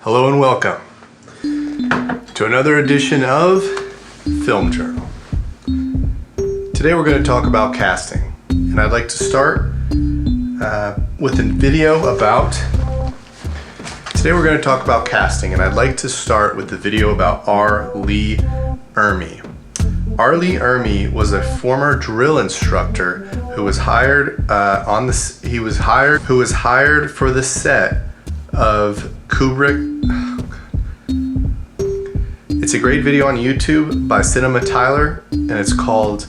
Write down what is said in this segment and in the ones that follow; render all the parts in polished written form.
Hello and welcome to another edition of Film Journal. Today we're going to talk about casting, and I'd like to start with a video about. Today we're going to talk about casting, and I'd like to start with the video about R. Lee Ermey. R. Lee Ermey was a former drill instructor who was hired for the set of Kubrick. It's a great video on YouTube by Cinema Tyler, and it's called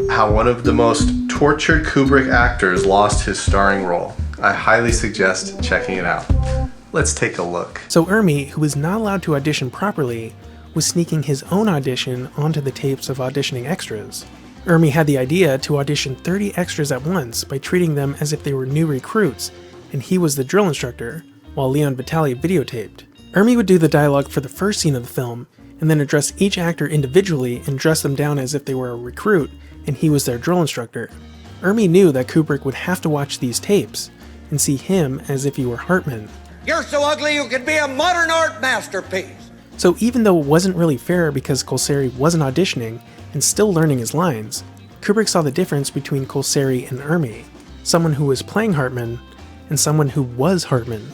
How One of the Most Tortured Kubrick Actors Lost His Starring Role. I highly suggest checking it out. Let's take a look. So Ermey, who was not allowed to audition properly, was sneaking his own audition onto the tapes of auditioning extras. Ermey had the idea to audition 30 extras at once by treating them as if they were new recruits, and he was the drill instructor, while Leon Vitali videotaped. Ermey would do the dialogue for the first scene of the film, and then address each actor individually and dress them down as if they were a recruit, and he was their drill instructor. Ermey knew that Kubrick would have to watch these tapes, and see him as if he were Hartman. You're so ugly you could be a modern art masterpiece. So even though it wasn't really fair because Colseri wasn't auditioning and still learning his lines, Kubrick saw the difference between Colseri and Ermey, someone who was playing Hartman and someone who was Hartman.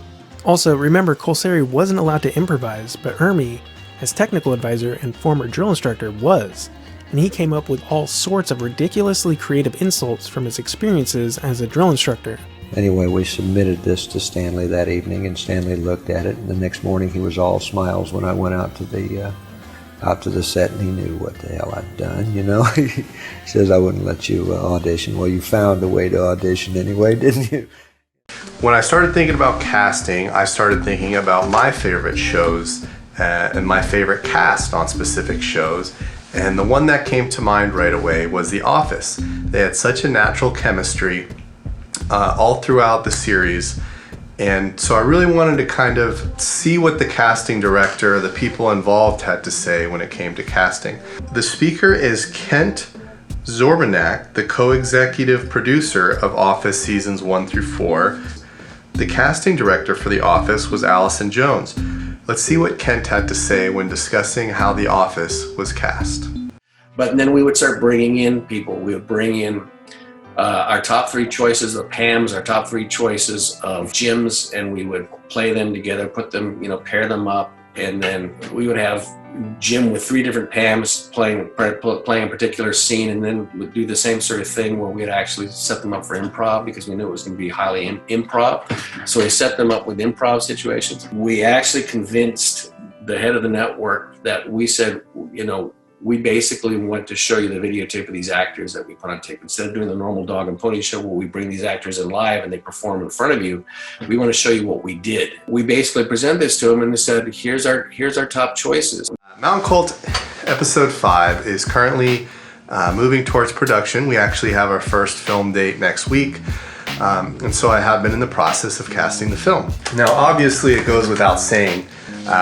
Also, remember, Colseri wasn't allowed to improvise, but Ermey, as technical advisor and former drill instructor, was, and he came up with all sorts of ridiculously creative insults from his experiences as a drill instructor. Anyway, we submitted this to Stanley that evening, and Stanley looked at it, and the next morning he was all smiles when I went out to the set, and he knew what the hell I'd done, you know. He says, I wouldn't let you audition. Well, you found a way to audition anyway, didn't you? When I started thinking about casting, I started thinking about my favorite shows and my favorite cast on specific shows. And the one that came to mind right away was The Office. They had such a natural chemistry all throughout the series. And so I really wanted to kind of see what the casting director, the people involved, had to say when it came to casting. The speaker is Kent Zbornak, the co-executive producer of Office seasons 1 through 4. The casting director for The Office was Allison Jones. Let's see what Kent had to say when discussing how The Office was cast. But then we would start bringing in people. We would bring in our top 3 choices of Pams, our top 3 choices of Jims, and we would play them together, put them, pair them up, and then we would have Jim with 3 different Pams playing a particular scene, and then we'd do the same sort of thing where we'd actually set them up for improv because we knew it was going to be highly improv. So we set them up with improv situations. We actually convinced the head of the network that we said, we basically want to show you the videotape of these actors that we put on tape. Instead of doing the normal dog and pony show where we bring these actors in live and they perform in front of you, we want to show you what we did. We basically presented this to them and they said, here's our top choices. Mountain Cult episode 5 is currently moving towards production. We actually have our first film date next week. And so I have been in the process of casting the film. Now, obviously it goes without saying,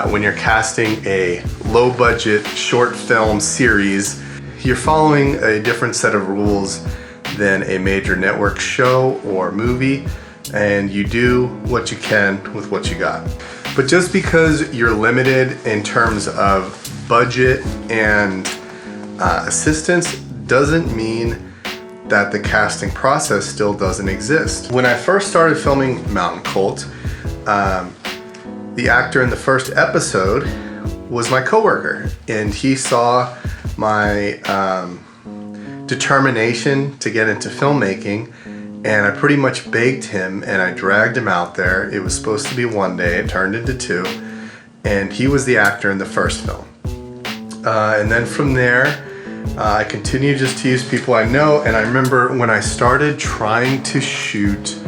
when you're casting a low-budget short film series, you're following a different set of rules than a major network show or movie, and you do what you can with what you got. But just because you're limited in terms of budget and assistance doesn't mean that the casting process still doesn't exist. When I first started filming Mountain Cult, the actor in the first episode was my coworker, and he saw my determination to get into filmmaking, and I pretty much begged him and I dragged him out there. It was supposed to be 1 day, it turned into 2, and he was the actor in the first film. And then from there, I continued just to use people I know, and I remember when I started trying to shoot,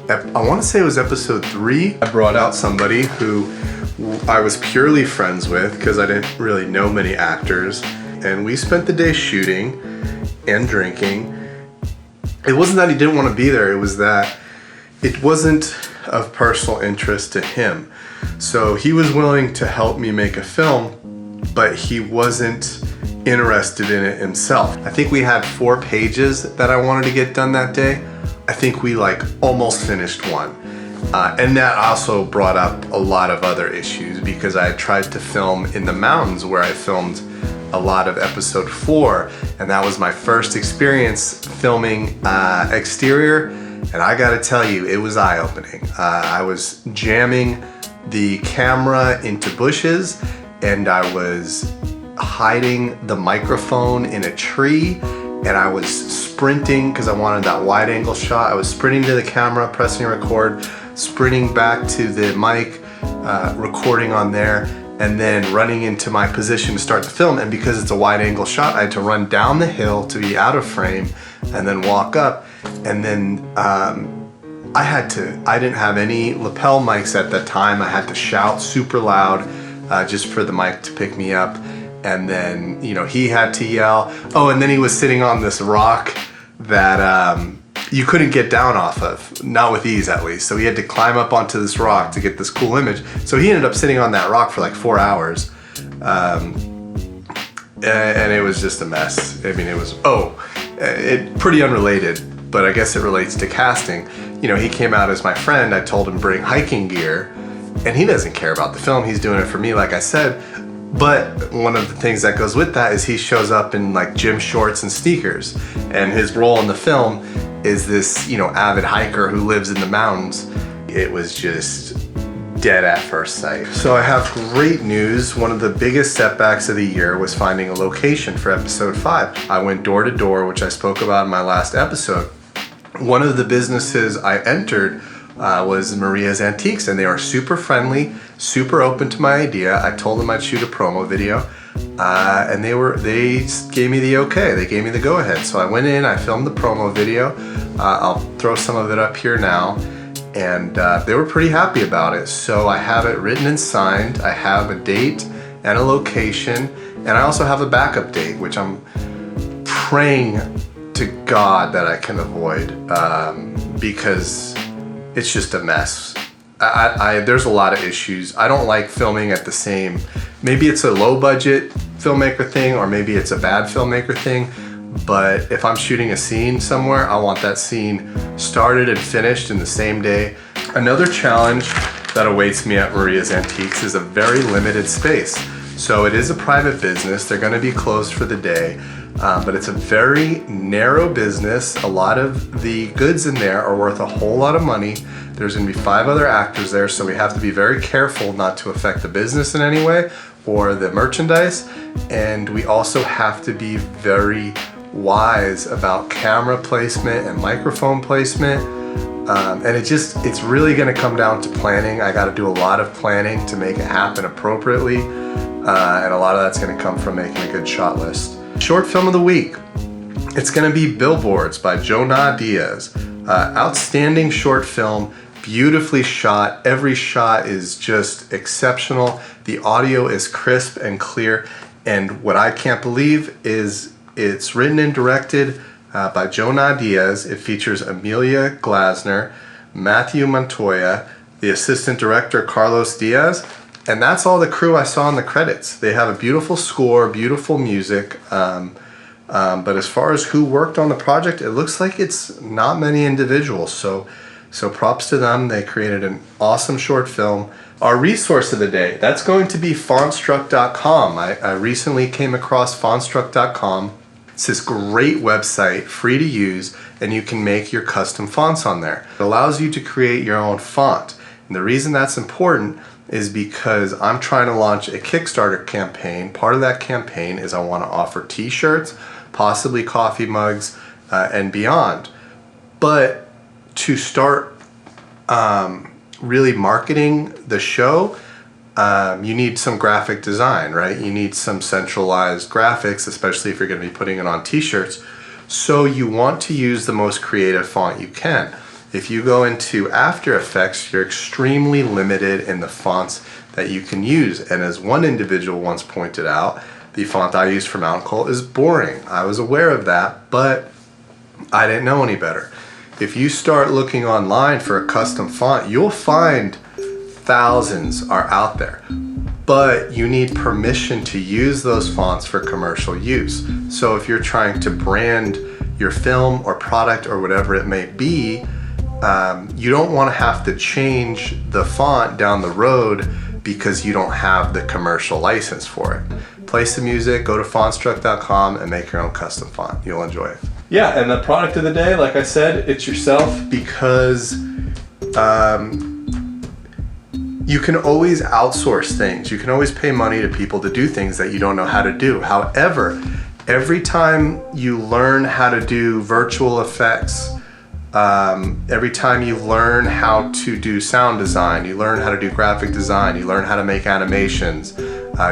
I want to say it was episode 3, I brought out somebody who I was purely friends with because I didn't really know many actors, and we spent the day shooting and drinking. It wasn't that he didn't want to be there, it was that it wasn't of personal interest to him. So he was willing to help me make a film, but he wasn't interested in it himself. I think we had 4 pages that I wanted to get done that day. I think we almost finished one. And that also brought up a lot of other issues because I tried to film in the mountains where I filmed a lot of episode 4, and that was my first experience filming exterior, and I gotta tell you, it was eye-opening. I was jamming the camera into bushes, and I was hiding the microphone in a tree, and I was sprinting because I wanted that wide angle shot. I was sprinting to the camera, pressing record, sprinting back to the mic, recording on there, and then running into my position to start the film. And because it's a wide angle shot, I had to run down the hill to be out of frame and then walk up. And then I didn't have any lapel mics at that time. I had to shout super loud just for the mic to pick me up. And then, he had to yell. Oh, and then he was sitting on this rock that you couldn't get down off of, not with ease at least. So he had to climb up onto this rock to get this cool image. So he ended up sitting on that rock for like 4 hours. And it was just a mess. I mean, it was, pretty unrelated, but I guess it relates to casting. He came out as my friend. I told him bring hiking gear, and he doesn't care about the film. He's doing it for me, like I said. But one of the things that goes with that is he shows up in like gym shorts and sneakers, and his role in the film is this, avid hiker who lives in the mountains. It was just dead at first sight. So I have great news. One of the biggest setbacks of the year was finding a location for episode 5. I went door to door, which I spoke about in my last episode. One of the businesses I entered was Maria's Antiques, and they are super friendly, super open to my idea. I told them I'd shoot a promo video, and they gave me the okay. They gave me the go-ahead. So I went in, I filmed the promo video. I'll throw some of it up here now, and they were pretty happy about it. So I have it written and signed. I have a date and a location, and I also have a backup date, which I'm praying to God that I can avoid, because it's just a mess. There's a lot of issues. I don't like filming at the same, maybe it's a low budget filmmaker thing, or maybe it's a bad filmmaker thing, but if I'm shooting a scene somewhere, I want that scene started and finished in the same day. Another challenge that awaits me at Maria's Antiques is a very limited space. So it is a private business. They're gonna be closed for the day, but it's a very narrow business. A lot of the goods in there are worth a whole lot of money. There's gonna be 5 other actors there, so we have to be very careful not to affect the business in any way or the merchandise. And we also have to be very wise about camera placement and microphone placement. And it's really gonna come down to planning. I gotta do a lot of planning to make it happen appropriately. And a lot of that's gonna come from making a good shot list. Short film of the week. It's gonna be Billboards by Jonah Diaz. Outstanding short film, beautifully shot. Every shot is just exceptional. The audio is crisp and clear. And what I can't believe is it's written and directed by Jonah Diaz. It features Amelia Glasner, Matthew Montoya, the assistant director Carlos Diaz, and that's all the crew I saw in the credits. They have a beautiful score, beautiful music, but as far as who worked on the project, it looks like it's not many individuals, so props to them. They created an awesome short film. Our resource of the day, that's going to be fontstruck.com. I recently came across fontstruck.com. It's this great website, free to use, and you can make your custom fonts on there. It allows you to create your own font. And the reason that's important is because I'm trying to launch a Kickstarter campaign. Part of that campaign is I want to offer t-shirts, possibly coffee mugs, and beyond. But to start really marketing the show, you need some graphic design, right? You need some centralized graphics, especially if you're going to be putting it on t-shirts. So you want to use the most creative font you can. If you go into After Effects, you're extremely limited in the fonts that you can use. And as one individual once pointed out, the font I use for Mountain Coal is boring. I was aware of that, but I didn't know any better. If you start looking online for a custom font, you'll find thousands are out there, but you need permission to use those fonts for commercial use. So if you're trying to brand your film or product or whatever it may be, you don't want to have to change the font down the road because you don't have the commercial license for it. Play some music, go to fontstruck.com and make your own custom font. You'll enjoy it. Yeah, and the product of the day, like I said, it's yourself, because you can always outsource things. You can always pay money to people to do things that you don't know how to do. However, every time you learn how to do virtual effects, every time you learn how to do sound design, you learn how to do graphic design, you learn how to make animations,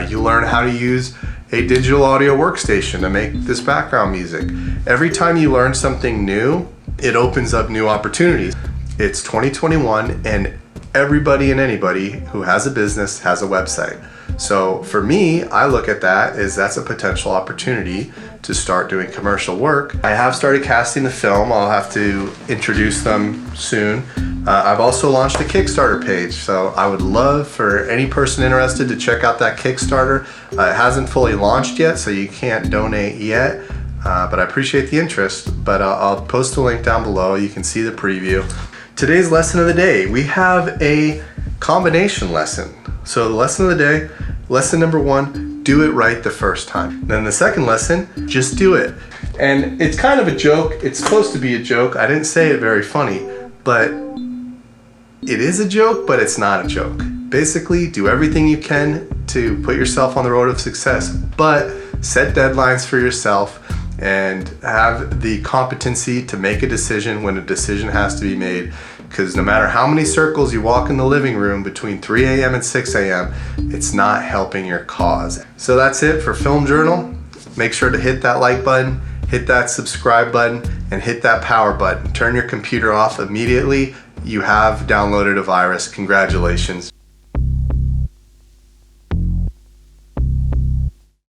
you learn how to use a digital audio workstation to make this background music. Every time you learn something new, it opens up new opportunities. It's 2021 and everybody and anybody who has a business has a website. So for me, I look at that as that's a potential opportunity to start doing commercial work. I have started casting the film. I'll have to introduce them soon. I've also launched a Kickstarter page, so I would love for any person interested to check out that Kickstarter. It hasn't fully launched yet, so you can't donate yet, but I appreciate the interest. But I'll post a link down below. You can see the preview. Today's lesson of the day, we have a combination lesson. So the lesson of the day, lesson number 1, do it right the first time. Then the second lesson, just do it. And it's kind of a joke. It's supposed to be a joke. I didn't say it very funny, but it is a joke, but it's not a joke. Basically, do everything you can to put yourself on the road of success, but set deadlines for yourself and have the competency to make a decision when a decision has to be made. Because no matter how many circles you walk in the living room between 3 a.m. and 6 a.m., it's not helping your cause. So that's it for Film Journal. Make sure to hit that like button, hit that subscribe button, and hit that power button. Turn your computer off immediately. You have downloaded a virus. Congratulations.